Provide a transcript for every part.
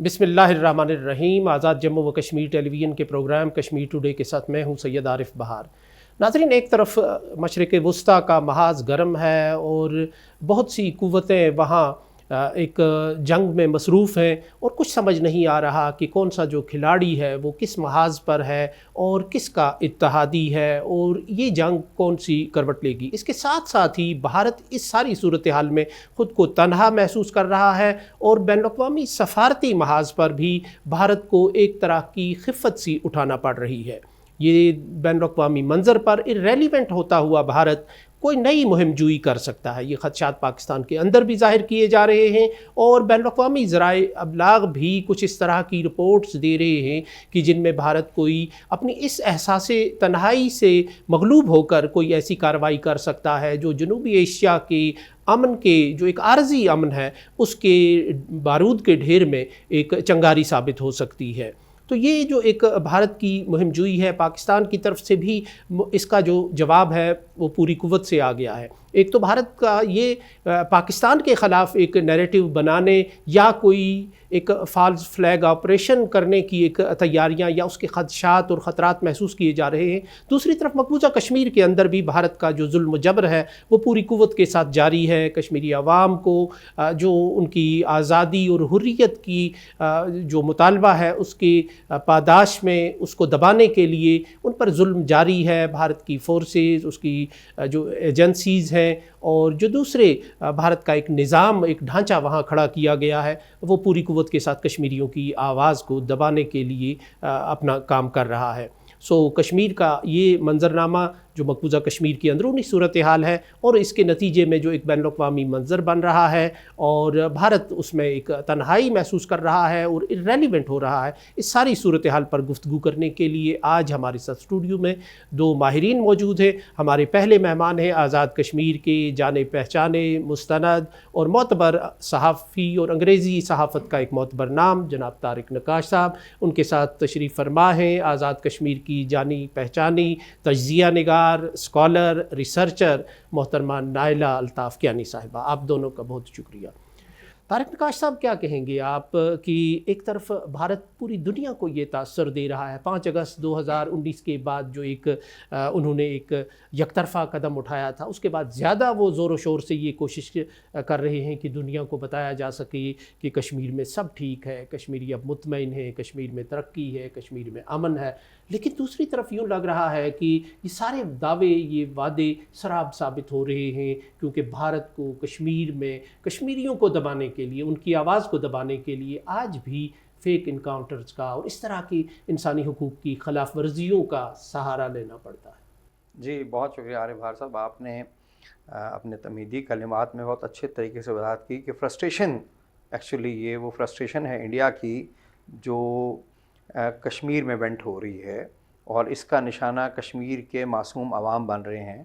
بسم اللہ الرحمن الرحیم۔ آزاد جموں و کشمیر ٹیلی ویژن کے پروگرام کشمیر ٹوڈے کے ساتھ میں ہوں سید عارف بہار۔ ناظرین، ایک طرف مشرق وسطیٰ کا محاذ گرم ہے اور بہت سی قوتیں وہاں ایک جنگ میں مصروف ہیں اور کچھ سمجھ نہیں آ رہا کہ کون سا جو کھلاڑی ہے وہ کس محاذ پر ہے اور کس کا اتحادی ہے اور یہ جنگ کون سی کروٹ لے گی۔ اس کے ساتھ ساتھ ہی بھارت اس ساری صورتحال میں خود کو تنہا محسوس کر رہا ہے اور بین الاقوامی سفارتی محاذ پر بھی بھارت کو ایک طرح کی خفت سی اٹھانا پڑ رہی ہے۔ یہ بین الاقوامی منظر پر ارریلیونٹ ہوتا ہوا بھارت کوئی نئی مہم جوئی کر سکتا ہے۔ یہ خدشات پاکستان کے اندر بھی ظاہر کیے جا رہے ہیں اور بین الاقوامی ذرائع ابلاغ بھی کچھ اس طرح کی رپورٹس دے رہے ہیں کہ جن میں بھارت کوئی اپنی اس احساس تنہائی سے مغلوب ہو کر کوئی ایسی کارروائی کر سکتا ہے جو جنوبی ایشیا کے امن کے جو ایک عارضی امن ہے اس کے بارود کے ڈھیر میں ایک چنگاری ثابت ہو سکتی ہے۔ تو یہ جو ایک بھارت کی مہم جوئی ہے، پاکستان کی طرف سے بھی اس کا جو جواب ہے وہ پوری قوت سے آ گیا ہے۔ ایک تو بھارت کا یہ پاکستان کے خلاف ایک نیریٹو بنانے یا کوئی ایک فالس فلیگ آپریشن کرنے کی ایک تیاریاں یا اس کے خدشات اور خطرات محسوس کیے جا رہے ہیں۔ دوسری طرف مقبوضہ کشمیر کے اندر بھی بھارت کا جو ظلم و جبر ہے وہ پوری قوت کے ساتھ جاری ہے۔ کشمیری عوام کو جو ان کی آزادی اور حریت کی جو مطالبہ ہے اس کی پاداش میں اس کو دبانے کے لیے ان پر ظلم جاری ہے۔ بھارت کی فورسز، اس کی جو ایجنسیز ہیں اور جو دوسرے بھارت کا ایک نظام، ایک ڈھانچہ وہاں کھڑا کیا گیا ہے، وہ پوری قوت کے ساتھ کشمیریوں کی آواز کو دبانے کے لیے اپنا کام کر رہا ہے۔ کشمیر کا یہ منظرنامہ جو مقبوضہ کشمیر کی اندرونی صورتحال ہے اور اس کے نتیجے میں جو ایک بین الاقوامی منظر بن رہا ہے اور بھارت اس میں ایک تنہائی محسوس کر رہا ہے اور ارریلیونٹ ہو رہا ہے، اس ساری صورتحال پر گفتگو کرنے کے لیے آج ہمارے ساتھ اسٹوڈیو میں دو ماہرین موجود ہیں۔ ہمارے پہلے مہمان ہیں آزاد کشمیر کے جانے پہچانے مستند اور معتبر صحافی اور انگریزی صحافت کا ایک معتبر نام جناب طارق نقاش صاحب۔ ان کے ساتھ تشریف فرما ہیں آزاد کشمیر کی جانی پہچانی تجزیہ نگار، اسکالر، ریسرچر محترمہ نائلہ الطاف کیانی صاحبہ۔ آپ دونوں کا بہت شکریہ۔ طارق نقاش صاحب، کیا کہیں گے آپ کہ ایک طرف بھارت پوری دنیا کو یہ تاثر دے رہا ہے، 5 اگست 2019 کے بعد جو ایک انہوں نے ایک یک طرفہ قدم اٹھایا تھا، اس کے بعد زیادہ وہ زور و شور سے یہ کوشش کر رہے ہیں کہ دنیا کو بتایا جا سکے کہ کشمیر میں سب ٹھیک ہے، کشمیری اب مطمئن ہے، کشمیر میں ترقی ہے، کشمیر میں امن ہے۔ لیکن دوسری طرف یوں لگ رہا ہے کہ یہ سارے دعوے، یہ وعدے سراب ثابت ہو رہے ہیں، کیونکہ بھارت کو کشمیر میں کشمیریوں کو دبانے کے لیے، ان کی آواز کو دبانے کے لیے آج بھی فیک انکاؤنٹرز کا اور اس طرح کی انسانی حقوق کی خلاف ورزیوں کا سہارا لینا پڑتا ہے۔ جی بہت شکریہ عارف بہار صاحب، آپ نے اپنے تمہیدی کلمات میں بہت اچھے طریقے سے وضاحت کی کہ فرسٹریشن، ایکچولی یہ وہ فرسٹریشن ہے انڈیا کی جو کشمیر میں وینٹ ہو رہی ہے اور اس کا نشانہ کشمیر کے معصوم عوام بن رہے ہیں۔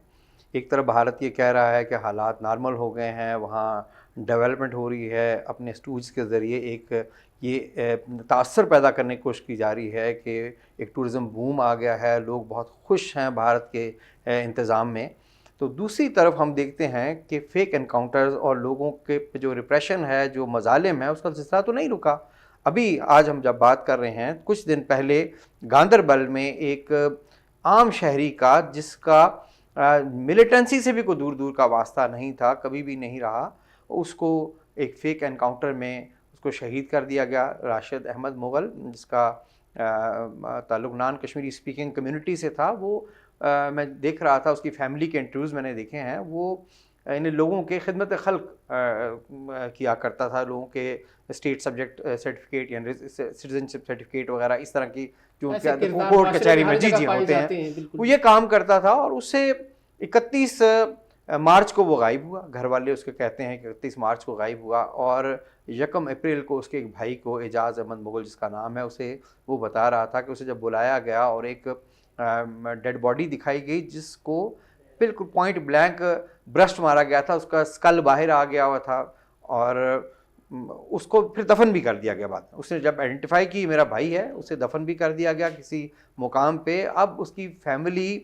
ایک طرف بھارت یہ کہہ رہا ہے کہ حالات نارمل ہو گئے ہیں، وہاں ڈیولپمنٹ ہو رہی ہے، اپنے اسٹوڈز کے ذریعے ایک یہ تاثر پیدا کرنے کی کوشش کی جا رہی ہے کہ ایک ٹورزم بوم آ گیا ہے، لوگ بہت خوش ہیں بھارت کے انتظام میں۔ تو دوسری طرف ہم دیکھتے ہیں کہ فیک انکاؤنٹرز اور لوگوں کے جو ریپریشن ہے، جو مظالم ہے، اس کا سلسلہ تو نہیں رکا۔ ابھی آج ہم جب بات کر رہے ہیں، کچھ دن پہلے گاندربل میں ایک عام شہری کا جس کا ملیٹنسی سے بھی کوئی دور دور کا واسطہ نہیں تھا، کبھی بھی نہیں رہا، اس کو ایک فیک انکاؤنٹر میں اس کو شہید کر دیا گیا۔ راشد احمد مغل، جس کا تعلق نان کشمیری اسپیکنگ کمیونٹی سے تھا، وہ میں دیکھ رہا تھا، اس کی فیملی کے انٹرویوز میں نے دیکھے ہیں، وہ ان لوگوں کے خدمت خلق کیا کرتا تھا، لوگوں کے اسٹیٹ سبجیکٹ سرٹیفکیٹ یعنی سٹیزن شپ سرٹیفکیٹ وغیرہ اس طرح کی جو کورٹ کچہری میں جی ہوتے ہیں، وہ یہ کام کرتا تھا۔ اور اس سے 31 مارچ کو وہ غائب ہوا، گھر والے اس کے کہتے ہیں کہ 31 مارچ کو غائب ہوا، اور 1 اپریل کو اس کے ایک بھائی کو، اعجاز احمد مغل جس کا نام ہے، اسے وہ بتا رہا تھا کہ اسے جب بلایا گیا اور ایک ڈیڈ باڈی دکھائی گئی جس کو بالکل پوائنٹ بلینک برسٹ مارا گیا تھا، اس کا اسکل باہر آ گیا ہوا تھا، اور اس کو پھر دفن بھی کر دیا گیا بعد میں۔ اس نے جب آئیڈینٹیفائی کی میرا بھائی ہے، اسے دفن بھی کر دیا گیا کسی مقام پہ۔ اب اس کی فیملی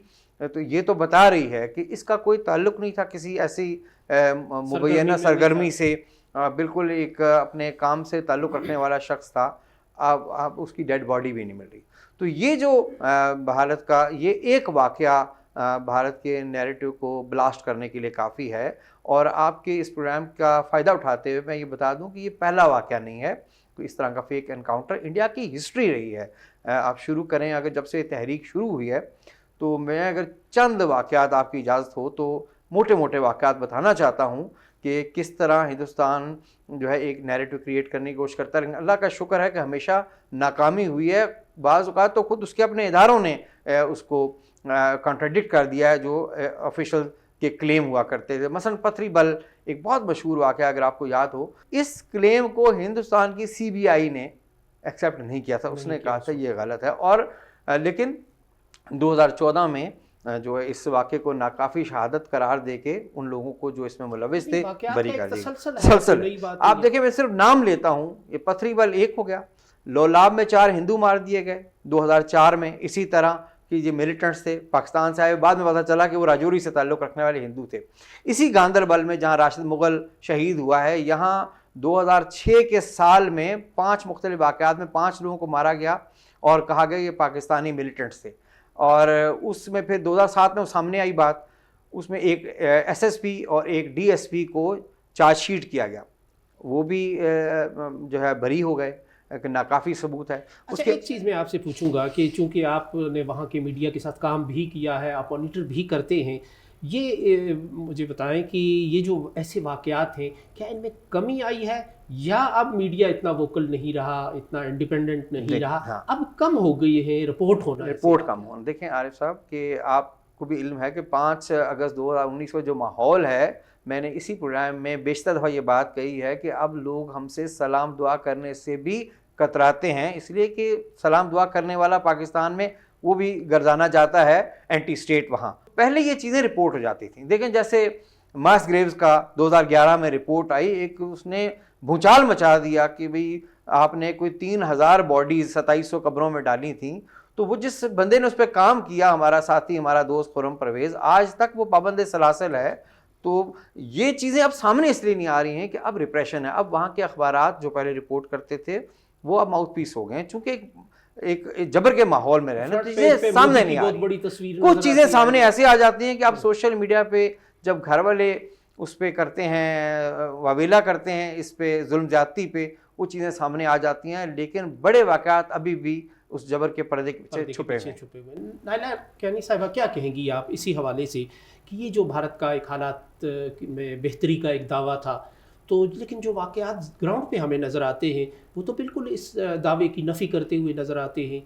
تو یہ تو بتا رہی ہے کہ اس کا کوئی تعلق نہیں تھا کسی ایسی مبینہ سرگرمی سے بالکل ایک اپنے کام سے تعلق رکھنے والا شخص تھا، اب اس کی ڈیڈ باڈی بھی نہیں مل رہی. تو یہ جو بھارت کا یہ ایک واقعہ بھارت کے نیریٹو کو بلاسٹ کرنے کے لیے کافی ہے. اور آپ کے اس پروگرام کا فائدہ اٹھاتے ہوئے میں یہ بتا دوں کہ یہ پہلا واقعہ نہیں ہے کوئی اس طرح کا فیک انکاؤنٹر. انڈیا کی ہسٹری رہی ہے. آپ شروع کریں اگر جب سے یہ تحریک شروع ہوئی ہے تو میں اگر چند واقعات آپ کی اجازت ہو تو موٹے موٹے واقعات بتانا چاہتا ہوں کہ کس طرح ہندوستان جو ہے ایک نیریٹو کریٹ کرنے کی کوشش کرتا ہے. اللہ کا شکر ہے کہ ہمیشہ ناکامی ہوئی ہے. بعض اوقات تو خود اس کے اپنے اداروں نے اس کو کانٹراڈکٹ کر دیا ہے جو آفیشل کے کلیم ہوا کرتے تھے. مثلا پتھری بل ایک بہت مشہور واقعہ اگر آپ کو یاد ہو. اس کلیم کو ہندوستان کی CBI نے ایکسیپٹ نہیں کیا تھا. اس نے کہا تھا یہ غلط ہے. اور لیکن 2014 میں جو ہے اس واقعے کو ناکافی شہادت قرار دے کے ان لوگوں کو جو اس میں ملوث تھے بری کر دیا. تسلسل آپ دیکھیں میں صرف نام لیتا ہوں. یہ پتھری بل ایک ہو گیا. لولاب میں 4 ہندو مار دیے گئے 2004 میں. اسی طرح کہ یہ ملیٹنٹس تھے پاکستان سے آئے, بعد میں پتہ چلا کہ وہ راجوری سے تعلق رکھنے والے ہندو تھے. اسی گاندربل میں جہاں راشد مغل شہید ہوا ہے, یہاں 2006 کے سال میں 5 مختلف واقعات میں 5 لوگوں کو مارا گیا اور کہا گیا یہ پاکستانی ملیٹنٹس تھے. اور اس میں پھر 2007 میں سامنے آئی بات, اس میں ایک SSP اور ایک DSP کو چارج شیٹ کیا گیا, وہ بھی جو ہے بری ہو گئے کہ ناکافی ثبوت ہے. اچھا ایک چیز میں آپ سے پوچھوں گا کہ چونکہ آپ نے وہاں کے میڈیا کے ساتھ کام بھی کیا ہے, آپ مانیٹر بھی کرتے ہیں, یہ مجھے بتائیں کہ یہ جو ایسے واقعات ہیں کیا ان میں کمی آئی ہے یا اب میڈیا اتنا ووکل نہیں رہا, اتنا انڈیپینڈنٹ نہیں رہا, اب کم ہو گئی ہے رپورٹ کم ہونا. دیکھیں عارف صاحب کہ آپ کو بھی علم ہے کہ 5 اگست 2019 کو جو ماحول ہے, میں نے اسی پروگرام میں بیشتر دفعہ یہ بات کہی ہے کہ اب لوگ ہم سے سلام دعا کرنے سے بھی کتراتے ہیں, اس لیے کہ سلام دعا کرنے والا پاکستان میں وہ بھی گردانا جاتا ہے اینٹی اسٹیٹ. وہاں پہلے یہ چیزیں رپورٹ ہو جاتی تھیں. دیکھیں جیسے ماس گریوز کا 2011 میں رپورٹ آئی, ایک اس نے بھونچال مچا دیا کہ بھئی آپ نے کوئی 3000 باڈیز 2700 قبروں میں ڈالی تھیں. تو وہ جس بندے نے اس پہ کام کیا, ہمارا ساتھی ہمارا دوست خرم پرویز, آج تک وہ پابند سلاسل ہے. تو یہ چیزیں اب سامنے اس لیے نہیں آ رہی ہیں کہ اب ریپریشن ہے. اب وہاں کے اخبارات جو پہلے رپورٹ کرتے تھے وہ اب ماؤتھ پیس ہو گئے ہیں, چونکہ ایک جبر کے ماحول میں رہنا, چیزیں سامنے نہیں آ رہی. کچھ چیزیں سامنے ایسے آ جاتی ہیں کہ اب سوشل میڈیا پہ جب گھر والے اس پہ کرتے ہیں, واویلا کرتے ہیں اس پہ ظلم زیادتی پہ, وہ چیزیں سامنے آ جاتی ہیں. لیکن بڑے واقعات ابھی بھی اس جبر کے پردے کے پیچھے چھپے ہوئے. نائلہ کیانی صاحبہ کیا کہیں گی آپ اسی حوالے سے کہ یہ جو بھارت کا ایک حالات میں بہتری کا ایک دعویٰ تھا, تو لیکن جو واقعات گراؤنڈ پہ ہمیں نظر آتے ہیں وہ تو بالکل اس دعوے کی نفی کرتے ہوئے نظر آتے ہیں.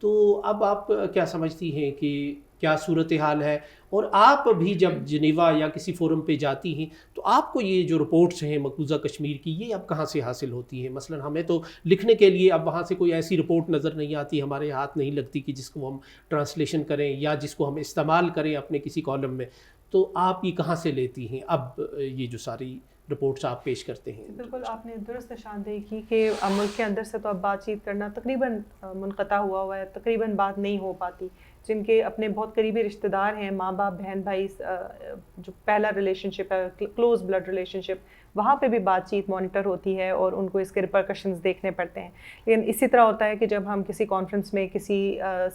تو اب آپ کیا سمجھتی ہیں کہ کیا صورتحال ہے, اور آپ بھی جب جنیوا یا کسی فورم پہ جاتی ہیں تو آپ کو یہ جو رپورٹس ہیں مقبوضہ کشمیر کی یہ اب کہاں سے حاصل ہوتی ہیں؟ مثلا ہمیں تو لکھنے کے لیے اب وہاں سے کوئی ایسی رپورٹ نظر نہیں آتی, ہمارے ہاتھ نہیں لگتی کہ جس کو ہم ٹرانسلیشن کریں یا جس کو ہم استعمال کریں اپنے کسی کالم میں. تو آپ یہ کہاں سے لیتی ہیں اب یہ جو ساری رپورٹس آپ پیش کرتے ہیں؟ بالکل آپ نے درست نشاندہی کی کہ ملک کے اندر سے تو اب بات چیت کرنا تقریباً منقطع ہوا ہے, تقریباً بات نہیں ہو پاتی. جن کے اپنے بہت قریبی رشتہ دار ہیں, ماں باپ بہن بھائی, جو پہلا ریلیشن شپ ہے کلوز بلڈ ریلیشن شپ, وہاں پہ بھی بات چیت مانیٹر ہوتی ہے اور ان کو اس کے ریپرکشنز دیکھنے پڑتے ہیں. لیکن اسی طرح ہوتا ہے کہ جب ہم کسی کانفرنس میں کسی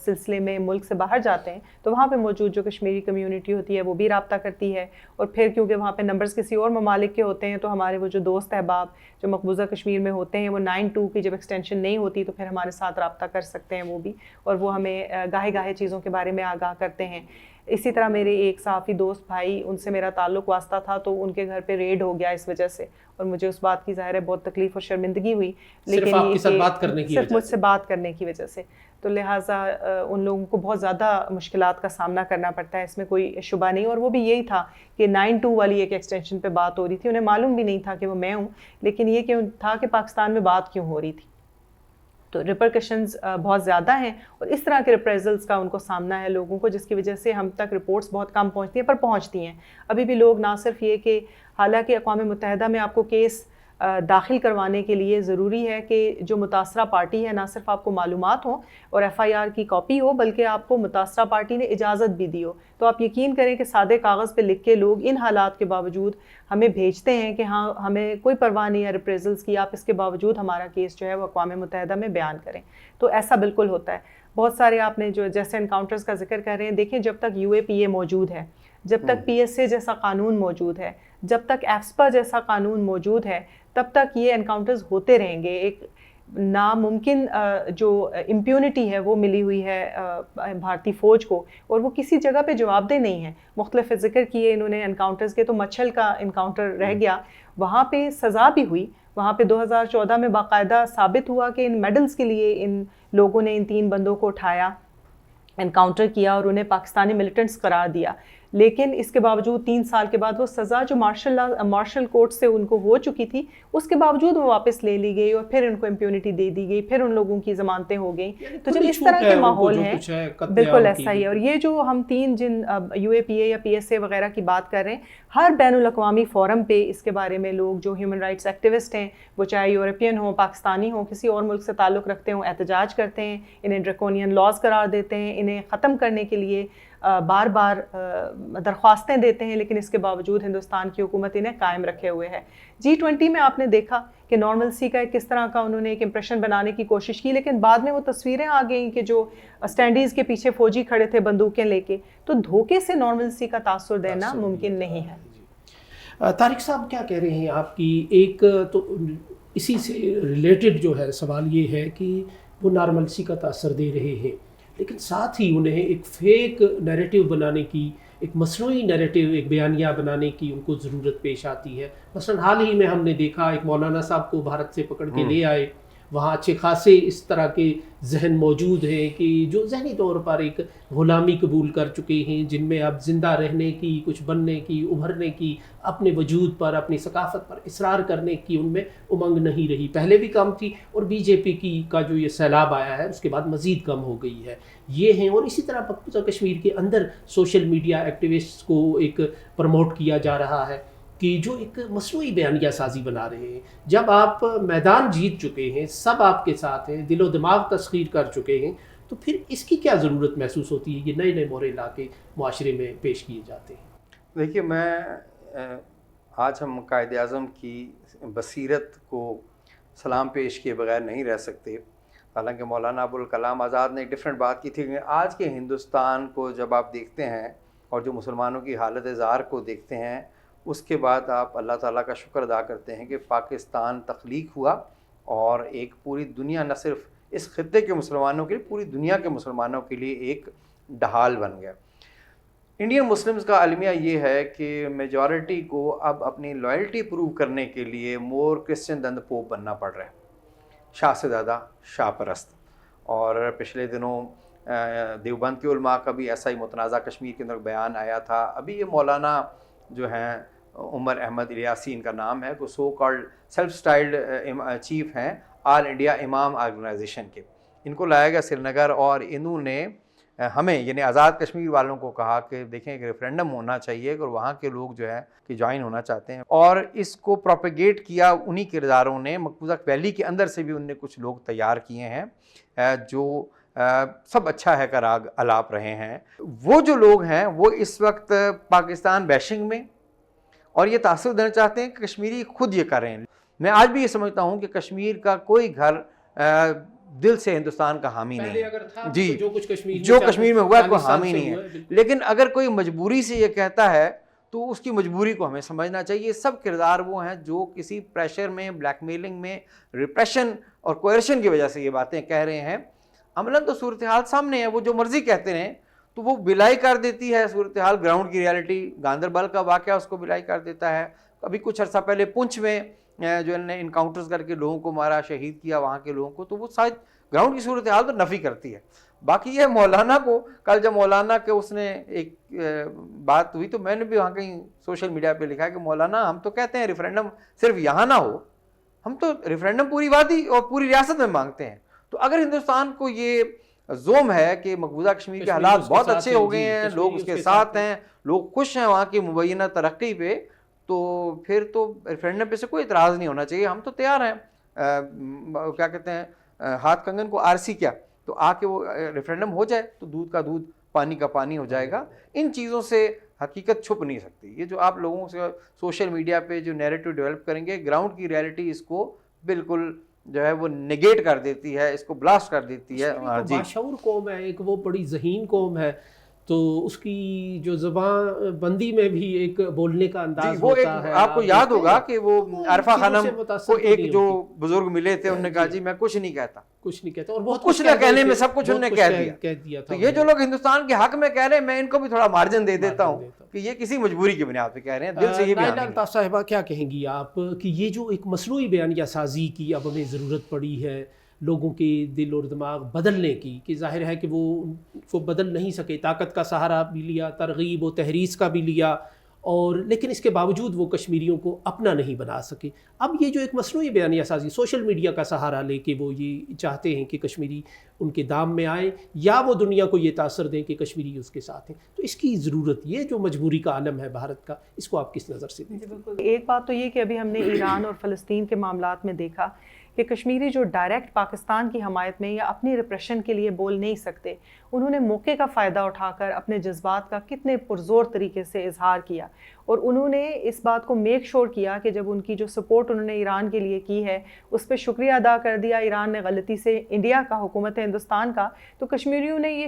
سلسلے میں ملک سے باہر جاتے ہیں تو وہاں پہ موجود جو کشمیری کمیونٹی ہوتی ہے وہ بھی رابطہ کرتی ہے, اور پھر کیونکہ وہاں پہ نمبرز کسی اور ممالک کے ہوتے ہیں تو ہمارے وہ جو دوست احباب جو مقبوضہ کشمیر میں ہوتے ہیں وہ 9-2 کی جب ایکسٹینشن نہیں ہوتی تو پھر ہمارے ساتھ رابطہ کر سکتے ہیں وہ بھی, اور وہ ہمیں گاہے گاہے چیزوں کے بارے میں آگاہ کرتے ہیں. اسی طرح میرے ایک صحافی دوست بھائی, ان سے میرا تعلق واسطہ تھا تو ان کے گھر پہ ریڈ ہو گیا اس وجہ سے, اور مجھے اس بات کی ظاہر ہے بہت تکلیف اور شرمندگی ہوئی, لیکن صرف مجھ سے بات کرنے کی وجہ سے. تو لہٰذا ان لوگوں کو بہت زیادہ مشکلات کا سامنا کرنا پڑتا ہے, اس میں کوئی شبہ نہیں. اور وہ بھی یہی تھا کہ 9-2 والی ایک ایکسٹینشن پہ بات ہو رہی تھی, انہیں معلوم بھی نہیں تھا کہ وہ میں ہوں, لیکن یہ کیوں تھا کہ پاکستان میں بات کیوں ہو رہی تھی. تو ریپرکشنز بہت زیادہ ہیں اور اس طرح کے ریپریزلز کا ان کو سامنا ہے لوگوں کو, جس کی وجہ سے ہم تک رپورٹس بہت کم پہنچتی ہیں, پر پہنچتی ہیں. ابھی بھی لوگ نہ صرف یہ کہ حالانکہ اقوام متحدہ میں آپ کو کیس داخل کروانے کے لیے ضروری ہے کہ جو متاثرہ پارٹی ہے نہ صرف آپ کو معلومات ہوں اور FIR کی کاپی ہو بلکہ آپ کو متاثرہ پارٹی نے اجازت بھی دی ہو. تو آپ یقین کریں کہ سادے کاغذ پہ لکھ کے لوگ ان حالات کے باوجود ہمیں بھیجتے ہیں کہ ہاں ہمیں کوئی پرواہ نہیں ہے ریپریزلز کی, آپ اس کے باوجود ہمارا کیس جو ہے وہ اقوام متحدہ میں بیان کریں. تو ایسا بالکل ہوتا ہے. بہت سارے آپ نے جو جیسے انکاؤنٹرز کا ذکر کر رہے ہیں, دیکھیں جب تک UAPA موجود ہے, جب تک PSA جیسا قانون موجود ہے, جب تک AFSPA جیسا قانون موجود ہے, تب تک یہ انکاؤنٹرز ہوتے رہیں گے. ایک ناممکن جو امپیونٹی ہے وہ ملی ہوئی ہے بھارتی فوج کو, اور وہ کسی جگہ پہ جواب دہ نہیں ہے. مختلف ذکر کیے انہوں نے انکاؤنٹرز کے, تو مچھل کا انکاؤنٹر رہ گیا, وہاں پہ سزا بھی ہوئی. وہاں پہ 2014 میں باقاعدہ ثابت ہوا کہ ان میڈلز کے لیے ان لوگوں نے ان 3 بندوں کو اٹھایا, انکاؤنٹر کیا اور انہیں پاکستانی ملیٹنٹس قرار دیا. لیکن اس کے باوجود 3 سال کے بعد وہ سزا جو مارشل کورٹ سے ان کو ہو چکی تھی, اس کے باوجود وہ واپس لے لی گئی اور پھر ان کو امپیونٹی دے دی گئی, پھر ان لوگوں کی ضمانتیں ہو گئیں. تو جب اس طرح کے ماحول ہیں, بالکل ایسا ہی ہے. اور یہ جو ہم 3 جن UAPA یا PSA وغیرہ کی بات کر رہے ہیں, ہر بین الاقوامی فورم پہ اس کے بارے میں لوگ جو ہیومن رائٹس ایکٹیوسٹ ہیں, وہ چاہے یورپین ہوں, پاکستانی ہوں, کسی اور ملک سے تعلق رکھتے ہوں, احتجاج کرتے ہیں, انہیں ڈریکونین لاز قرار دیتے ہیں, انہیں ختم کرنے کے لیے بار بار درخواستیں دیتے ہیں. لیکن اس کے باوجود ہندوستان کی حکومت انہیں قائم رکھے ہوئے ہے. G20 میں آپ نے دیکھا کہ نارمل سی کا کس طرح کا انہوں نے ایک امپریشن بنانے کی کوشش کی, لیکن بعد میں وہ تصویریں آ گئیں کہ جو اسٹینڈیز کے پیچھے فوجی کھڑے تھے بندوقیں لے کے. تو دھوکے سے نارمل سی کا تاثر دینا ممکن نہیں ہے. طارق صاحب کیا کہہ رہے ہیں آپ کی؟ ایک تو اسی سے ریلیٹڈ جو ہے سوال یہ ہے کہ وہ نارمل سی کا تاثر دے رہے ہیں, لیکن ساتھ ہی انہیں ایک فیک نیریٹو بنانے کی, ایک مصنوعی نیریٹو, ایک بیانیہ بنانے کی ان کو ضرورت پیش آتی ہے. مثلا حال ہی میں ہم نے دیکھا ایک مولانا صاحب کو بھارت سے پکڑ کے لے آئے, وہاں اچھے خاصے اس طرح کے ذہن موجود ہیں کہ جو ذہنی طور پر ایک غلامی قبول کر چکے ہیں, جن میں اب زندہ رہنے کی, کچھ بننے کی, ابھرنے کی, اپنے وجود پر, اپنی ثقافت پر اصرار کرنے کی ان میں امنگ نہیں رہی. پہلے بھی کم تھی اور BJP کی کا جو یہ سیلاب آیا ہے اس کے بعد مزید کم ہو گئی ہے. یہ ہیں. اور اسی طرح مقبوضہ کشمیر کے اندر سوشل میڈیا ایکٹیوسٹ کو ایک پروموٹ کیا جا رہا ہے کہ جو ایک مصنوعی بیانیہ سازی بنا رہے ہیں. جب آپ میدان جیت چکے ہیں, سب آپ کے ساتھ ہیں, دل و دماغ تسخیر کر چکے ہیں, تو پھر اس کی کیا ضرورت محسوس ہوتی ہے؟ یہ نئے نئے مورے لا کے معاشرے میں پیش کیے جاتے ہیں. دیکھیے, میں آج ہم قائد اعظم کی بصیرت کو سلام پیش کیے بغیر نہیں رہ سکتے. حالانکہ مولانا ابوالکلام آزاد نے ایک ڈفرینٹ بات کی تھی کہ آج کے ہندوستان کو جب آپ دیکھتے ہیں اور جو مسلمانوں کی حالت زار کو دیکھتے ہیں, اس کے بعد آپ اللہ تعالیٰ کا شکر ادا کرتے ہیں کہ پاکستان تخلیق ہوا اور ایک پوری دنیا, نہ صرف اس خطے کے مسلمانوں کے لیے, پوری دنیا کے مسلمانوں کے لیے ایک ڈھال بن گیا. انڈین مسلمز کا المیہ یہ ہے کہ میجورٹی کو اب اپنی لائلٹی پروو کرنے کے لیے مور کرسچن دین دا پوپ بننا پڑ رہا ہے, شاہ سے زیادہ شاہ پرست. اور پچھلے دنوں دیوبند کے علماء کا بھی ایسا ہی متنازع کشمیر کے اندر بیان آیا تھا. ابھی یہ مولانا جو ہیں عمر احمد الیاسی ان کا نام ہے, وہ سو کالڈ سیلف سٹائلڈ چیف ہیں آل انڈیا امام آرگنائزیشن کے. ان کو لایا گیا سری نگر اور انہوں نے ہمیں یعنی آزاد کشمیر والوں کو کہا کہ دیکھیں ایک ریفرینڈم ہونا چاہیے اور وہاں کے لوگ جو ہے کہ جوائن ہونا چاہتے ہیں. اور اس کو پروپیگیٹ کیا انہی کرداروں نے. مقبوضہ ویلی کے اندر سے بھی ان نے کچھ لوگ تیار کیے ہیں جو سب اچھا ہے کا راگ الاپ رہے ہیں. وہ جو لوگ ہیں وہ اس وقت پاکستان بیشنگ میں اور یہ تاثر دینا چاہتے ہیں کہ کشمیری خود یہ کریں. میں آج بھی یہ سمجھتا ہوں کہ کشمیر کا کوئی گھر دل سے ہندوستان کا حامی نہیں ہے. جی, جو کشمیر میں ہوا ہے کوئی حامی نہیں ہے. لیکن اگر کوئی مجبوری سے یہ کہتا ہے تو اس کی مجبوری کو ہمیں سمجھنا چاہیے. سب کردار وہ ہیں جو کسی پریشر میں, بلیک میلنگ میں, ریپریشن اور کوئرشن کی وجہ سے یہ باتیں کہہ رہے ہیں. عملاً تو صورتحال سامنے ہے, وہ جو مرضی کہتے رہیں تو وہ بلائی کر دیتی ہے صورتحال. گراؤنڈ کی ریالٹی, گاندربل کا واقعہ اس کو بلائی کر دیتا ہے. ابھی کچھ عرصہ پہلے پنچ میں جو انہوں نے انکاؤنٹرز کر کے لوگوں کو مارا, شہید کیا وہاں کے لوگوں کو, تو وہ شاید گراؤنڈ کی صورتحال تو نفی کرتی ہے. باقی یہ مولانا کو, کل جب مولانا کے اس نے ایک بات ہوئی تو میں نے بھی وہاں کہیں سوشل میڈیا پہ لکھا کہ مولانا ہم تو کہتے ہیں ریفرینڈم صرف یہاں نہ ہو, ہم تو ریفرینڈم پوری وادی اور پوری ریاست میں مانگتے ہیں. تو اگر ہندوستان کو یہ زوم ہے کہ مقبوضہ کشمیر کے حالات بہت اچھے ہو گئے ہیں, لوگ اس کے ساتھ ہیں, لوگ خوش ہیں وہاں کی مبینہ ترقی پہ, تو پھر تو ریفرینڈم پہ سے کوئی اعتراض نہیں ہونا چاہیے. ہم تو تیار ہیں, کیا کہتے ہیں, ہاتھ کنگن کو آرسی کیا, تو آ کے وہ ریفرینڈم ہو جائے تو دودھ کا دودھ پانی کا پانی ہو جائے گا. ان چیزوں سے حقیقت چھپ نہیں سکتی. یہ جو آپ لوگوں سے سوشل میڈیا پہ جو نیریٹو ڈیولپ کریں گے, گراؤنڈ کی ریئلٹی اس کو بالکل جو ہے وہ نگیٹ کر دیتی ہے, اس کو بلاسٹ کر دیتی ہے. جی, باشعور قوم ہے, ایک وہ بڑی ذہین قوم ہے, تو اس کی جو زبان بندی میں بھی ایک بولنے کا انداز ہوتا ہے. آپ کو یاد ہوگا کہ وہ عارفہ خانم کو ایک جو بزرگ ملے تھے, انہوں نے کہا جی میں کچھ نہیں کہتا, اور بہت کچھ نہ کہنے میں سب کچھ انہوں نے کہہ دیا. تو یہ جو لوگ ہندوستان کے حق میں کہہ رہے ہیں, میں ان کو بھی تھوڑا مارجن دے دیتا ہوں کہ یہ کسی مجبوری کی بنیاد پہ کہہ رہے ہیں, دل سے یہ بھی نہیں. الطاف صاحبہ کیا کہیں گی آپ کہ یہ جو ایک مصنوعی بیانیہ سازی کی اب ہمیں ضرورت پڑی ہے, لوگوں کے دل اور دماغ بدلنے کی, کہ ظاہر ہے کہ وہ بدل نہیں سکے, طاقت کا سہارا بھی لیا, ترغیب و تحریض کا بھی لیا, اور لیکن اس کے باوجود وہ کشمیریوں کو اپنا نہیں بنا سکے. اب یہ جو ایک مصنوعی بیانیہ سازی, سوشل میڈیا کا سہارا لے کے وہ یہ چاہتے ہیں کہ کشمیری ان کے دام میں آئیں, یا وہ دنیا کو یہ تاثر دیں کہ کشمیری اس کے ساتھ ہیں, تو اس کی ضرورت, یہ جو مجبوری کا عالم ہے بھارت کا, اس کو آپ کس نظر سے دیکھتے ہیں؟ بالکل. ایک بات تو یہ کہ ابھی ہم نے ایران اور فلسطین کے معاملات میں دیکھا کہ کشمیری جو ڈائریکٹ پاکستان کی حمایت میں یا اپنی ریپریشن کے لیے بول نہیں سکتے, انہوں نے موقع کا فائدہ اٹھا کر اپنے جذبات کا کتنے پرزور طریقے سے اظہار کیا, اور انہوں نے اس بات کو میک شور کیا کہ جب ان کی جو سپورٹ انہوں نے ایران کے لیے کی ہے اس پہ شکریہ ادا کر دیا ایران نے غلطی سے انڈیا کا, حکومت ہندوستان کا, تو کشمیریوں نے یہ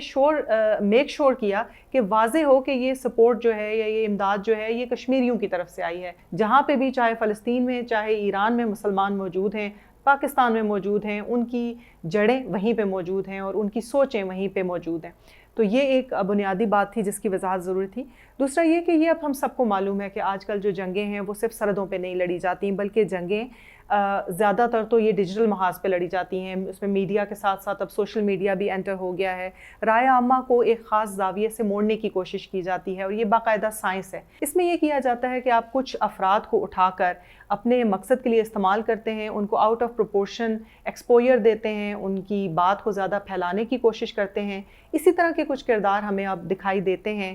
میک شور کیا کہ واضح ہو کہ یہ سپورٹ جو ہے یا یہ امداد جو ہے یہ کشمیریوں کی طرف سے آئی ہے. جہاں پہ بھی, چاہے فلسطین میں چاہے ایران میں مسلمان موجود ہیں, پاکستان میں موجود ہیں, ان کی جڑیں وہیں پہ موجود ہیں اور ان کی سوچیں وہیں پہ موجود ہیں. تو یہ ایک بنیادی بات تھی جس کی وضاحت ضروری تھی. دوسرا یہ کہ یہ اب ہم سب کو معلوم ہے کہ آج کل جو جنگیں ہیں وہ صرف سرحدوں پہ نہیں لڑی جاتی, بلکہ جنگیں زیادہ تر تو یہ ڈیجیٹل محاذ پہ لڑی جاتی ہیں. اس میں میڈیا کے ساتھ ساتھ اب سوشل میڈیا بھی انٹر ہو گیا ہے. رائے عامہ کو ایک خاص زاویے سے موڑنے کی کوشش کی جاتی ہے, اور یہ باقاعدہ سائنس ہے. اس میں یہ کیا جاتا ہے کہ آپ کچھ افراد کو اٹھا کر اپنے مقصد کے لیے استعمال کرتے ہیں, ان کو آؤٹ آف پروپورشن ایکسپوئر دیتے ہیں, ان کی بات کو زیادہ پھیلانے کی کوشش کرتے ہیں. اسی طرح کے کچھ کردار ہمیں اب دکھائی دیتے ہیں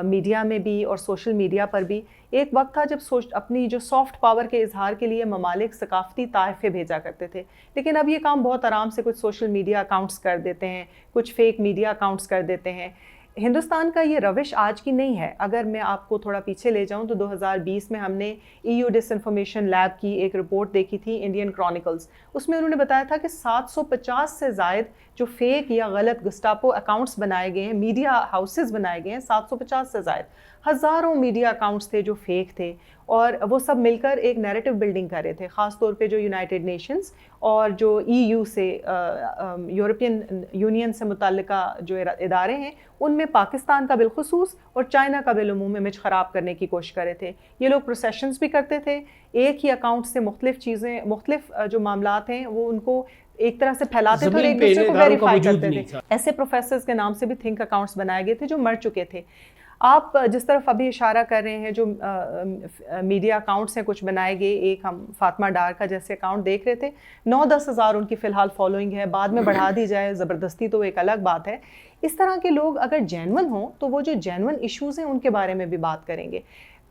میڈیا میں بھی اور سوشل میڈیا پر بھی. ایک وقت تھا جب اپنی جو سافٹ پاور کے اظہار کے لیے ممالک ثقافتی طائفے بھیجا کرتے تھے, لیکن اب یہ کام بہت آرام سے کچھ سوشل میڈیا اکاؤنٹس کر دیتے ہیں, کچھ فیک میڈیا اکاؤنٹس کر دیتے ہیں. ہندوستان کا یہ روش آج کی نہیں ہے. اگر میں آپ کو تھوڑا پیچھے لے جاؤں تو 2020 میں ہم نے EU ڈس انفارمیشن لیب کی ایک رپورٹ دیکھی تھی, انڈین کرونیکلز. اس میں انہوں نے بتایا تھا کہ 750 سے زائد جو فیک یا غلط گسٹاپو اکاؤنٹس بنائے گئے ہیں, میڈیا ہاؤسز بنائے گئے ہیں, 750 سے زائد, ہزاروں میڈیا اکاؤنٹس تھے جو فیک تھے, اور وہ سب مل کر ایک نیریٹو بلڈنگ کر رہے تھے. خاص طور پہ جو یونائٹڈ نیشنز اور جو EU سے, یورپین یونین سے متعلقہ جو ادارے ہیں, ان میں پاکستان کا بالخصوص اور چائنا کا بالعموم امیج خراب کرنے کی کوشش کر رہے تھے. یہ لوگ پروسیشنز بھی کرتے تھے, ایک ہی اکاؤنٹ سے مختلف چیزیں, مختلف جو معاملات ہیں وہ ان کو ایک طرح سے پھیلاتے تھے اور ایک دوسرے کو ویریفائی کرتے تھے. ایسے پروفیسرز کے نام سے بھی تھنک اکاؤنٹس بنائے گئے تھے جو مر چکے تھے. آپ جس طرف ابھی اشارہ کر رہے ہیں, جو میڈیا اکاؤنٹس ہیں کچھ بنائے گئے, ایک ہم فاطمہ ڈار کا جیسے اکاؤنٹ دیکھ رہے تھے, 9-10 ہزار ان کی فی الحال فالوئنگ ہے, بعد میں بڑھا دی جائے زبردستی تو ایک الگ بات ہے. اس طرح کے لوگ اگر جینون ہوں تو وہ جو جینون ایشوز ہیں ان کے بارے میں بھی بات کریں گے.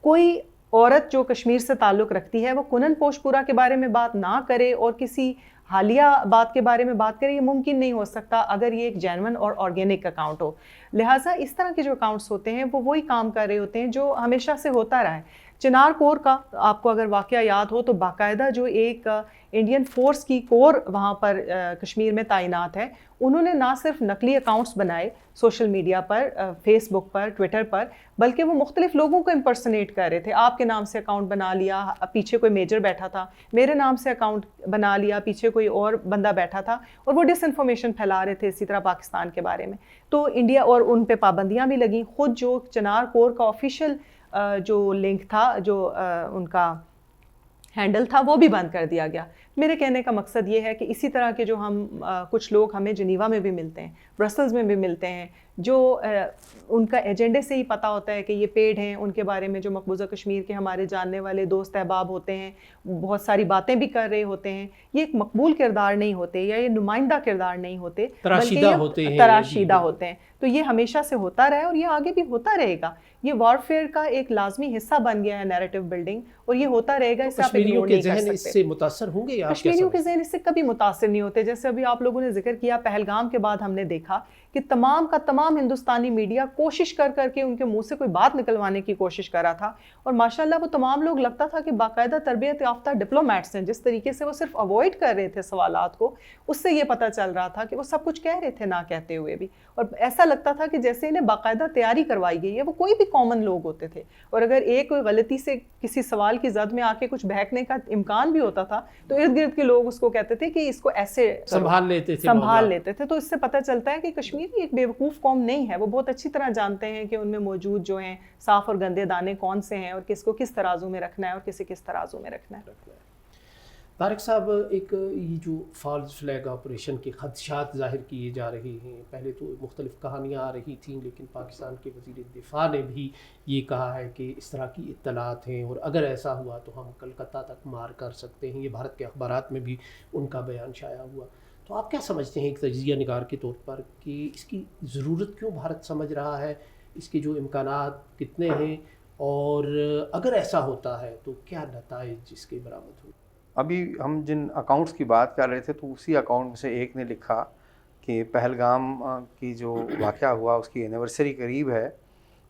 کوئی عورت جو کشمیر سے تعلق رکھتی ہے وہ کنن پوش پورا کے بارے میں بات نہ کرے اور کسی حالیہ بات کے بارے میں بات کرے, یہ ممکن نہیں ہو سکتا اگر یہ ایک جینون اور آرگینک اکاؤنٹ ہو. لہٰذا اس طرح کے جو اکاؤنٹس ہوتے ہیں وہ وہی کام کر رہے ہوتے ہیں جو ہمیشہ سے ہوتا رہا ہے. چنار کور کا آپ کو اگر واقعہ یاد ہو تو باقاعدہ جو ایک انڈین فورس کی کور وہاں پر کشمیر میں تعینات ہے, انہوں نے نہ صرف نقلی اکاؤنٹس بنائے سوشل میڈیا پر, فیس بک پر, ٹویٹر پر, بلکہ وہ مختلف لوگوں کو امپرسنیٹ کر رہے تھے. آپ کے نام سے اکاؤنٹ بنا لیا, پیچھے کوئی میجر بیٹھا تھا, میرے نام سے اکاؤنٹ بنا لیا, پیچھے کوئی اور بندہ بیٹھا تھا, اور وہ ڈس انفارمیشن پھیلا رہے تھے اسی طرح پاکستان کے بارے میں. تو انڈیا, اور ان پہ پابندیاں بھی لگیں. خود جو چنار کور کا آفیشیل جو لنک تھا, جو ان کا ہینڈل تھا, وہ بھی بند کر دیا گیا. میرے کہنے کا مقصد یہ ہے کہ اسی طرح کے جو ہم کچھ لوگ ہمیں جنیوا میں بھی ملتے ہیں, برسلز میں بھی ملتے ہیں, جو ان کا ایجنڈے سے ہی پتہ ہوتا ہے کہ یہ پیڈ ہیں, ان کے بارے میں جو مقبوضہ کشمیر کے ہمارے جاننے والے دوست احباب ہوتے ہیں بہت ساری باتیں بھی کر رہے ہوتے ہیں, یہ ایک مقبول کردار نہیں ہوتے یا یہ نمائندہ کردار نہیں ہوتے, تراشیدہ ہوتے ہیں, تراشیدہ ہوتے ہیں. تو یہ ہمیشہ سے ہوتا رہا ہے اور یہ آگے بھی ہوتا رہے گا. یہ وارفیئر کا ایک لازمی حصہ بن گیا ہے نیریٹو بلڈنگ, اور یہ ہوتا رہے گا. اس سے آپ کشمیریوں کے ذہن اس سے متاثر ہوں گے یا کشمیریوں کے ذہن اس سے کبھی متاثر نہیں ہوتے. جیسے ابھی آپ لوگوں نے ذکر کیا, پہلگام کے بعد ہم نے دیکھا کہ تمام کا تمام ہندوستانی میڈیا کوشش کر کے ان کے منہ سے کوئی بات نکلوانے کی کوشش کر رہا تھا, اور ماشاءاللہ وہ تمام لوگ لگتا تھا کہ باقاعدہ تربیت یافتہ ڈپلومیٹس ہیں. جس طریقے سے وہ صرف اوائڈ کر رہے تھے سوالات کو, اس سے یہ پتہ چل رہا تھا کہ وہ سب کچھ کہہ رہے تھے نہ کہتے ہوئے بھی, اور ایسا لگتا تھا کہ جیسے انہیں باقاعدہ تیاری کروائی گئی ہے. وہ کوئی بھی کامن لوگ ہوتے تھے, اور اگر ایک کوئی غلطی سے کسی سوال کی زد میں آ کے کچھ بہکنے کا امکان بھی ہوتا تھا تو ارد گرد کے لوگ اس کو کہتے تھے کہ اس کو ایسے سنبھال لیتے تھے. تو اس سے پتہ چلتا ہے کہ کشمیری ایک بیوقوف قوم نہیں ہے. وہ بہت اچھی طرح جانتے ہیں کہ ان میں موجود جو ہیں صاف اور گندے دانے کون سے ہیں, اور کس کو کس ترازو میں رکھنا ہے اور کسی کس ترازو میں رکھنا ہے. طارق صاحب, ایک یہ جو فالس فلیگ آپریشن کے خدشات ظاہر کیے جا رہے ہیں, پہلے تو مختلف کہانیاں آ رہی تھیں, لیکن پاکستان کے وزیر دفاع نے بھی یہ کہا ہے کہ اس طرح کی اطلاعات ہیں, اور اگر ایسا ہوا تو ہم کلکتہ تک مار کر سکتے ہیں. یہ بھارت کے اخبارات میں بھی ان کا بیان شائع ہوا. تو آپ کیا سمجھتے ہیں ایک تجزیہ نگار کے طور پر کہ اس کی ضرورت کیوں بھارت سمجھ رہا ہے, اس کے جو امکانات کتنے ہیں, اور اگر ایسا ہوتا ہے تو کیا نتائج اس کے برآمد ہوں؟ ابھی ہم جن اکاؤنٹس کی بات کر رہے تھے تو اسی اکاؤنٹ میں سے ایک نے لکھا کہ پہلگام کی جو واقعہ ہوا اس کی اینیورسری قریب ہے,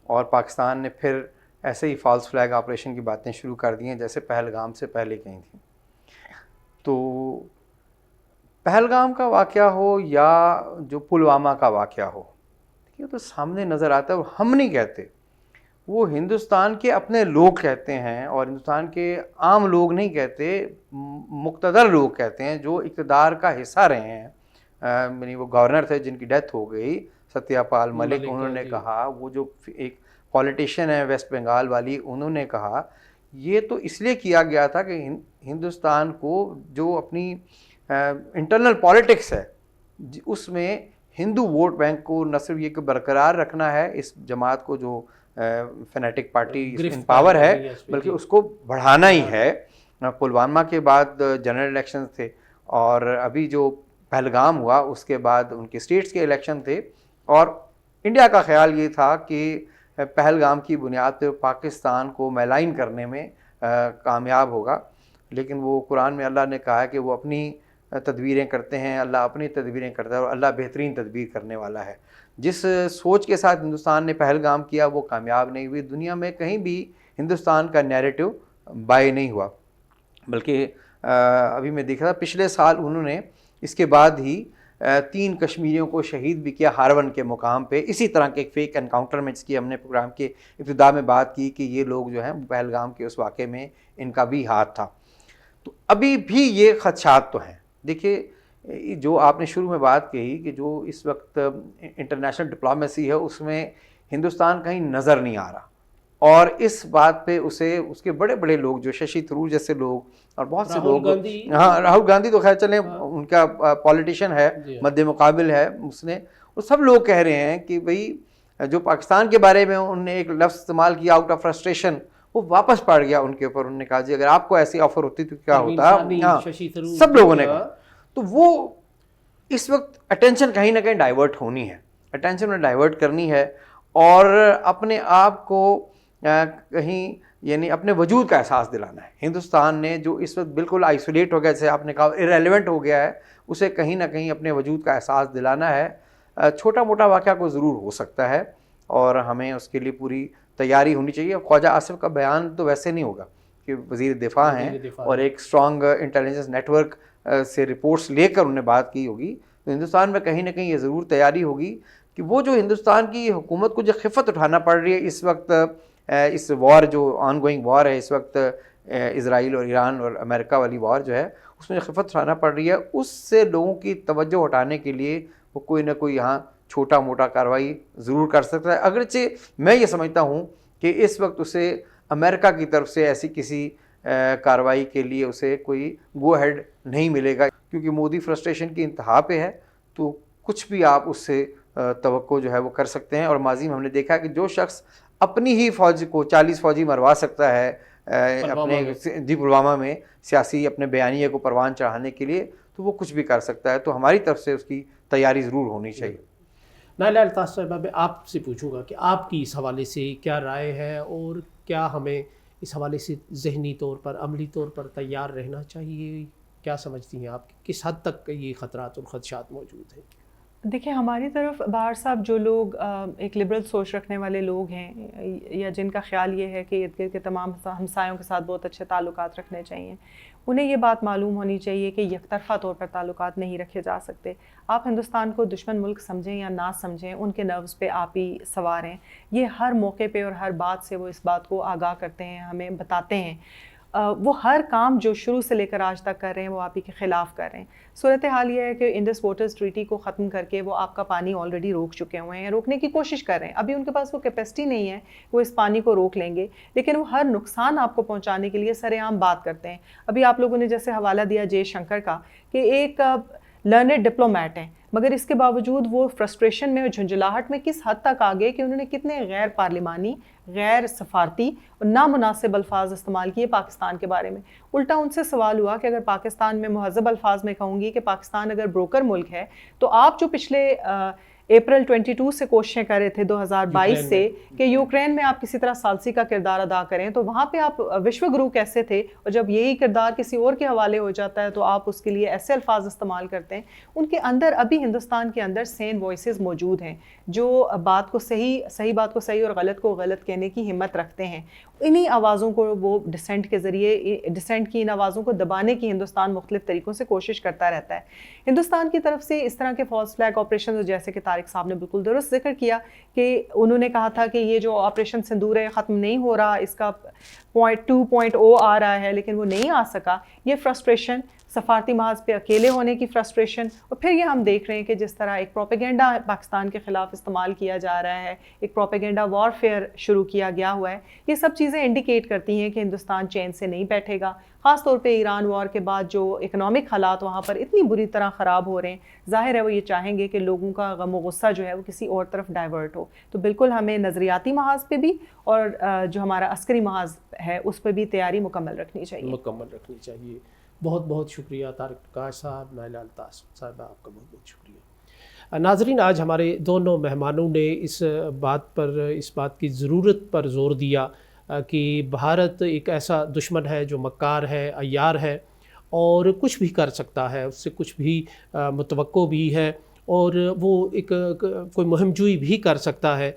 اور پاکستان نے پھر ایسے ہی فالس فلیگ آپریشن کی باتیں شروع کر دی ہیں جیسے پہلگام سے پہلے کہیں تھیں. تو پہلگام کا واقعہ ہو یا جو پلوامہ کا واقعہ ہو, یہ تو سامنے نظر آتا ہے, اور ہم نہیں کہتے, وہ ہندوستان کے اپنے لوگ کہتے ہیں, اور ہندوستان کے عام لوگ نہیں کہتے, مقتدر لوگ کہتے ہیں جو اقتدار کا حصہ رہے ہیں. یعنی وہ گورنر تھے جن کی ڈیتھ ہو گئی, ستیہ پال ملک, انہوں نے کہا, وہ جو ایک پولیٹیشین ہے ویسٹ بنگال والی, انہوں نے کہا یہ تو اس لیے کیا گیا تھا کہ ہندوستان کو جو اپنی انٹرنل پالیٹکس ہے اس میں ہندو ووٹ بینک کو نہ صرف یہ کہ برقرار رکھنا ہے, اس جماعت کو جو فینیٹک پارٹی ان پاور ہے, بلکہ اس کو بڑھانا ہی ہے. پلوامہ کے بعد جنرل الیکشن تھے, اور ابھی جو پہلگام ہوا اس کے بعد ان کے اسٹیٹس کے الیکشن تھے, اور انڈیا کا خیال یہ تھا کہ پہلگام کی بنیاد پہ پاکستان کو میلائن کرنے میں کامیاب ہوگا. لیکن وہ قرآن میں اللہ نے کہا ہے کہ وہ اپنی تدبیریں کرتے ہیں, اللہ اپنی تدبیریں کرتا ہے, اور اللہ بہترین تدبیر کرنے والا ہے. جس سوچ کے ساتھ ہندوستان نے پہلگام کیا وہ کامیاب نہیں ہوئی. دنیا میں کہیں بھی ہندوستان کا نیریٹو بائی نہیں ہوا, بلکہ ابھی میں دیکھ رہا تھا پچھلے سال انہوں نے اس کے بعد ہی 3 کشمیریوں کو شہید بھی کیا ہارون کے مقام پہ, اسی طرح کے ایک فیک انکاؤنٹر میں, جس کی ہم نے پروگرام کے ابتدا میں بات کی کہ یہ لوگ جو ہیں پہلگام کے اس واقعے میں ان کا بھی ہاتھ تھا. تو ابھی بھی یہ خدشات تو ہیں. دیکھیے جو آپ نے شروع میں بات کہی کہ جو اس وقت انٹرنیشنل ڈپلومیسی ہے اس میں ہندوستان کہیں نظر نہیں آ رہا, اور اس بات پہ اسے اس کے بڑے بڑے لوگ جو ششی تھرور جیسے لوگ اور بہت سے لوگ, ہاں راہل گاندھی تو خیر چلیں ان کا پولیٹیشین ہے, مد مقابل ہے, اس نے, وہ سب لوگ کہہ رہے ہیں کہ بھئی جو پاکستان کے بارے میں انہوں نے ایک لفظ استعمال کیا آؤٹ آف فرسٹریشن, وہ واپس پڑ گیا ان کے اوپر. انہوں نے کہا جی اگر آپ کو ایسی آفر ہوتی تو کیا ہوتا. ہاں سب لوگوں نے کہا. تو وہ اس وقت اٹینشن کہیں نہ کہیں ڈائیورٹ ہونی ہے, اٹینشن میں ڈائیورٹ کرنی ہے, اور اپنے آپ کو کہیں یعنی اپنے وجود کا احساس دلانا ہے. ہندوستان نے جو اس وقت بالکل آئسولیٹ ہو گیا, جیسے آپ نے کہا ارریلیونٹ ہو گیا ہے, اسے کہیں نہ کہیں اپنے وجود کا احساس دلانا ہے. چھوٹا موٹا واقعہ کو ضرور ہو سکتا ہے, اور ہمیں اس کے لیے پوری تیاری ہونی چاہیے. خواجہ آصف کا بیان تو ویسے نہیں ہوگا کہ وزیر دفاع ہیں اور ایک اسٹرانگ انٹیلیجنس نیٹ ورک سے رپورٹس لے کر انہوں نے بات کی ہوگی. تو ہندوستان میں کہیں نہ کہیں یہ ضرور تیاری ہوگی کہ وہ جو ہندوستان کی حکومت کو جو خفت اٹھانا پڑ رہی ہے اس وقت, اس وار جو آن گوئنگ وار ہے اس وقت, اسرائیل اور ایران اور امریکہ والی وار جو ہے, اس میں خفت اٹھانا پڑ رہی ہے, اس سے لوگوں کی توجہ ہٹانے کے لیے وہ کوئی نہ کوئی یہاں چھوٹا موٹا کارروائی ضرور کر سکتا ہے. اگرچہ میں یہ سمجھتا ہوں کہ اس وقت اسے امریکہ کی طرف سے ایسی کسی کارروائی کے لیے اسے کوئی گو ہیڈ نہیں ملے گا, کیونکہ مودی فرسٹریشن کی انتہا پہ ہے, تو کچھ بھی آپ اس سے توقع جو ہے وہ کر سکتے ہیں. اور ماضی میں ہم نے دیکھا کہ جو شخص اپنی ہی فوج کو 40 فوجی مروا سکتا ہے اپنے پلوامہ میں سیاسی اپنے بیانیے کو پروان چڑھانے کے لیے, تو وہ کچھ بھی کر سکتا ہے. تو ہماری طرف سے اس کی تیاری ضرور ہونی چاہیے. نائلہ الطاف صاحبہ، میں آپ سے پوچھوں گا کہ آپ کی اس حوالے سے کیا رائے ہے، اور کیا ہمیں اس حوالے سے ذہنی طور پر، عملی طور پر تیار رہنا چاہیے؟ کیا سمجھتی ہیں آپ، کس حد تک یہ خطرات اور خدشات موجود ہیں؟ دیکھیں، ہماری طرف بہار صاحب جو لوگ ایک لبرل سوچ رکھنے والے لوگ ہیں، یا جن کا خیال یہ ہے کہ ارد گرد کے تمام ہمسایوں کے ساتھ بہت اچھے تعلقات رکھنے چاہیے، انہیں یہ بات معلوم ہونی چاہیے کہ یک طرفہ طور پر تعلقات نہیں رکھے جا سکتے۔ آپ ہندوستان کو دشمن ملک سمجھیں یا نہ سمجھیں، ان کے نروز پہ آپ ہی سوار ہیں۔ یہ ہر موقع پہ اور ہر بات سے وہ اس بات کو آگاہ کرتے ہیں، ہمیں بتاتے ہیں۔ وہ ہر کام جو شروع سے لے کر آج تک کر رہے ہیں وہ آپ ہی کے خلاف کر رہے ہیں۔ صورتحال یہ ہے کہ انڈس واٹرز ٹریٹی کو ختم کر کے وہ آپ کا پانی آلریڈی روک چکے ہوئے ہیں، روکنے کی کوشش کر رہے ہیں۔ ابھی ان کے پاس وہ کیپیسٹی نہیں ہے، وہ اس پانی کو روک لیں گے، لیکن وہ ہر نقصان آپ کو پہنچانے کے لیے سر عام بات کرتے ہیں۔ ابھی آپ لوگوں نے جیسے حوالہ دیا جے شنکر کا، کہ ایک لرنڈ ڈپلومیٹ ہیں، مگر اس کے باوجود وہ فرسٹریشن میں اور جھنجھلاہٹ میں کس حد تک آگے کہ انہوں نے کتنے غیر پارلیمانی، غیر سفارتی اور نامناسب الفاظ استعمال کیے پاکستان کے بارے میں۔ الٹا ان سے سوال ہوا کہ اگر پاکستان میں مہذب الفاظ میں کہوں گی کہ پاکستان اگر بروکر ملک ہے، تو آپ جو پچھلے اپریل 22 سے کوششیں کر رہے تھے 2022 سے کہ یوکرین میں آپ کسی طرح ثالثی کا کردار ادا کریں، تو وہاں پہ آپ وشو گرو کیسے تھے، اور جب یہی کردار کسی اور کے حوالے ہو جاتا ہے تو آپ اس کے لیے ایسے الفاظ استعمال کرتے ہیں۔ ان کے اندر ابھی ہندوستان کے اندر سین وائسز موجود ہیں جو بات کو صحیح بات کو صحیح اور غلط کو غلط کہنے کی ہمت رکھتے ہیں۔ انہی آوازوں کو وہ ڈسینٹ کے ذریعے، ڈسینٹ کی ان آوازوں کو دبانے کی ہندوستان مختلف طریقوں سے کوشش کرتا رہتا ہے۔ ہندوستان کی طرف سے اس طرح کے فالس فلیگ آپریشن، جیسے کہ طارق صاحب نے بالکل درست ذکر کیا کہ انہوں نے کہا تھا کہ یہ جو آپریشن سندور ہے ختم نہیں ہو رہا، اس کا 2.0 آ رہا ہے، لیکن وہ نہیں آ سکا۔ یہ فرسٹریشن، سفارتی محاذ پہ اکیلے ہونے کی فرسٹریشن، اور پھر یہ ہم دیکھ رہے ہیں کہ جس طرح ایک پروپیگنڈا پاکستان کے خلاف استعمال کیا جا رہا ہے، ایک پروپیگنڈا وارفیئر شروع کیا گیا ہوا ہے، یہ سب چیزیں انڈیکیٹ کرتی ہیں کہ ہندوستان چین سے نہیں بیٹھے گا۔ خاص طور پہ ایران وار کے بعد جو اکنامک حالات وہاں پر اتنی بری طرح خراب ہو رہے ہیں، ظاہر ہے وہ یہ چاہیں گے کہ لوگوں کا غم و غصہ جو ہے وہ کسی اور طرف ڈائیورٹ ہو۔ تو بالکل ہمیں نظریاتی محاذ پہ بھی اور جو ہمارا عسکری محاذ ہے اس پہ بھی تیاری مکمل رکھنی چاہیے۔ بہت بہت شکریہ طارق پرکاش صاحب، نائلہ الطاف صاحبہ، آپ کا بہت بہت شکریہ۔ ناظرین، آج ہمارے دونوں مہمانوں نے اس بات کی ضرورت پر زور دیا کہ بھارت ایک ایسا دشمن ہے جو مکار ہے، عیار ہے، اور کچھ بھی کر سکتا ہے، اس سے کچھ بھی متوقع بھی ہے، اور وہ ایک کوئی مہم جوئی بھی کر سکتا ہے۔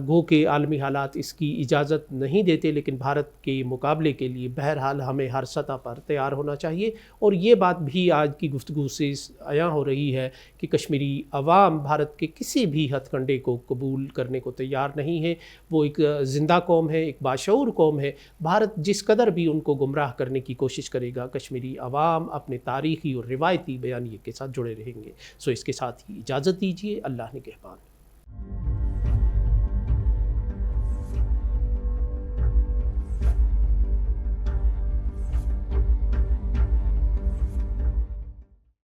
گو کہ عالمی حالات اس کی اجازت نہیں دیتے، لیکن بھارت کے مقابلے کے لیے بہرحال ہمیں ہر سطح پر تیار ہونا چاہیے۔ اور یہ بات بھی آج کی گفتگو سے عیاں ہو رہی ہے کہ کشمیری عوام بھارت کے کسی بھی ہتھ کنڈے کو قبول کرنے کو تیار نہیں ہے۔ وہ ایک زندہ قوم ہے، ایک باشعور قوم ہے۔ بھارت جس قدر بھی ان کو گمراہ کرنے کی کوشش کرے گا، کشمیری عوام اپنے تاریخی اور روایتی بیانیے کے ساتھ جڑے رہیں گے۔ سو اس کے ساتھ ہی اجازت دیجیے۔ اللہ نگہبان۔